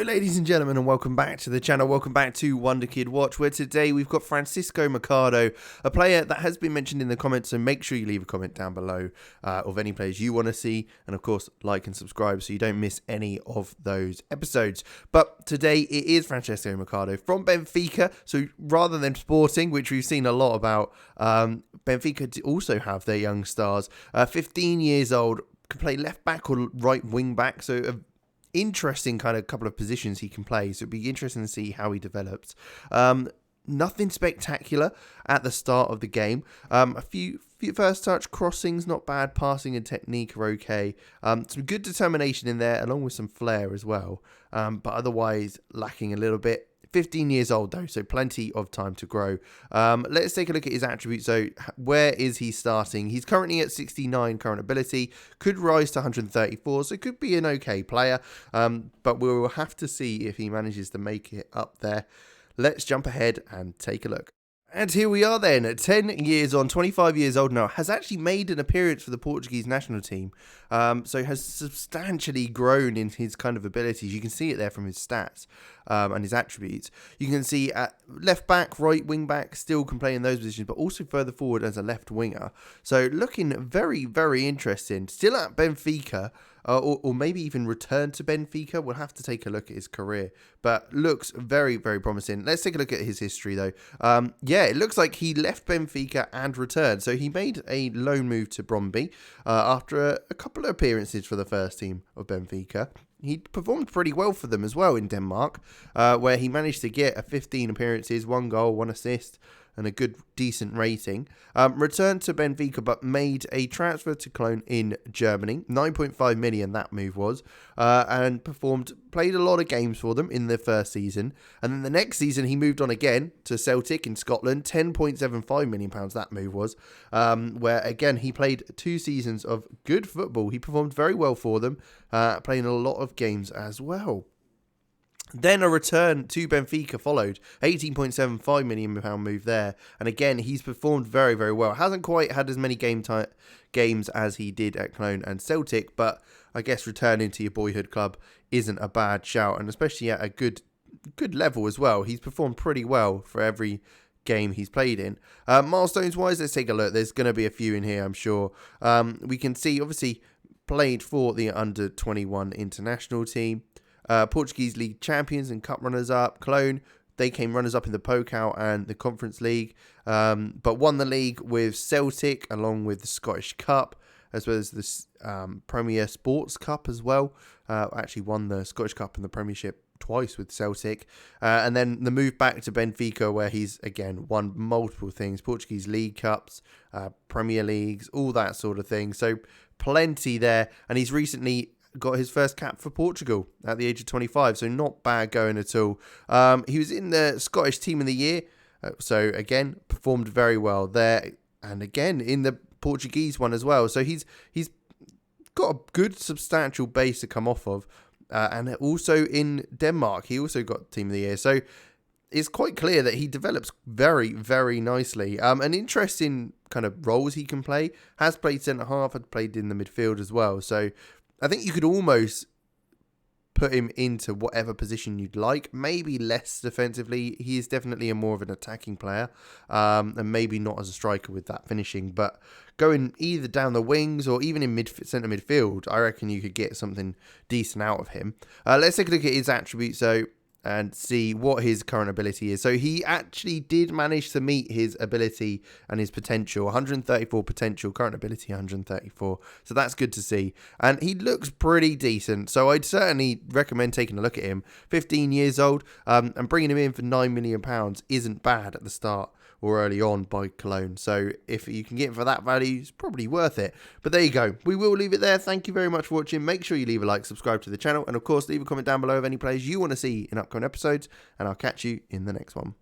Hello ladies and gentlemen, and welcome back to the channel. Welcome back to Wonderkid Watch, where today we've got Francisco Machado, a player that has been mentioned in the comments, so make sure you leave a comment down below of any players you want to see, and of course like and subscribe so you don't miss any of those episodes. But today it is Francisco Machado from Benfica, so rather than Sporting, which we've seen a lot about, Benfica also have their young stars. 15 years old, can play left back or right wing back, so a interesting kind of couple of positions he can play, so it'd be interesting to see how he develops. Nothing spectacular at the start of the game. A few first touch crossings, not bad. Passing and technique are okay. Some good determination in there, along with some flair as well. But otherwise lacking a little bit. 15 years old though, so plenty of time to grow. Let's take a look at his attributes. So where is he starting? He's currently at 69 current ability, could rise to 134, so could be an okay player, but we'll have to see if he manages to make it up there. Let's jump ahead and take a look. And here we are then, at 10 years on, 25 years old now, has actually made an appearance for the Portuguese national team. So has substantially grown in his kind of abilities. You can see it there from his stats and his attributes. You can see at left back, right wing back, still can play in those positions, but also further forward as a left winger. So looking very, very interesting. Still at Benfica. Or maybe even return to Benfica. We'll have to take a look at his career, but looks very, very promising. Let's take a look at his history though. Yeah, it looks like he left Benfica and returned. So he made a loan move to Bromby after a couple of appearances for the first team of Benfica. He performed pretty well for them as well in Denmark, where he managed to get 15 appearances, 1 goal, 1 assist, and a good, decent rating. Returned to Benfica, but made a transfer to Cologne in Germany. 9.5 million that move was. And played a lot of games for them in the first season. And then the next season, he moved on again to Celtic in Scotland. £10.75 million that move was. Where, again, he played 2 seasons of good football. He performed very well for them, playing a lot of games as well. Then a return to Benfica followed, £18.75 million move there, and again he's performed very, very well. Hasn't quite had as many games as he did at Cologne and Celtic, but I guess returning to your boyhood club isn't a bad shout, and especially at a good level as well. He's performed pretty well for every game he's played in. Milestones wise, let's take a look. There's going to be a few in here, I'm sure. We can see obviously played for the under 21 international team. Portuguese League champions and cup runners-up. Cologne, they came runners-up in the Pokal and the Conference League, but won the league with Celtic along with the Scottish Cup, as well as the Premier Sports Cup as well. Actually won the Scottish Cup and the Premiership twice with Celtic. And then the move back to Benfica, where he's, again, won multiple things. Portuguese League Cups, Premier Leagues, all that sort of thing. So plenty there. And he's recently got his first cap for Portugal at the age of 25, so not bad going at all. He was in the Scottish Team of the Year, so again, performed very well there, and again in the Portuguese one as well. So he's got a good substantial base to come off of, and also in Denmark, he also got Team of the Year. So it's quite clear that he develops very, very nicely. An interesting kind of roles he can play. Has played centre half, had played in the midfield as well. So I think you could almost put him into whatever position you'd like. Maybe less defensively. He is definitely more of an attacking player. And maybe not as a striker with that finishing. But going either down the wings or even in centre midfield, I reckon you could get something decent out of him. Let's take a look at his attributes and see what his current ability is. So he actually did manage to meet his ability and his potential. 134 potential, current ability 134. So that's good to see. And he looks pretty decent. So I'd certainly recommend taking a look at him. 15 years old, and bringing him in for £9 million isn't bad at the start or early on by Cologne. So if you can get him for that value, it's probably worth it. But there you go. We will leave it there. Thank you very much for watching. Make sure you leave a like, subscribe to the channel, and of course leave a comment down below of any players you want to see in upcoming episodes, and I'll catch you in the next one.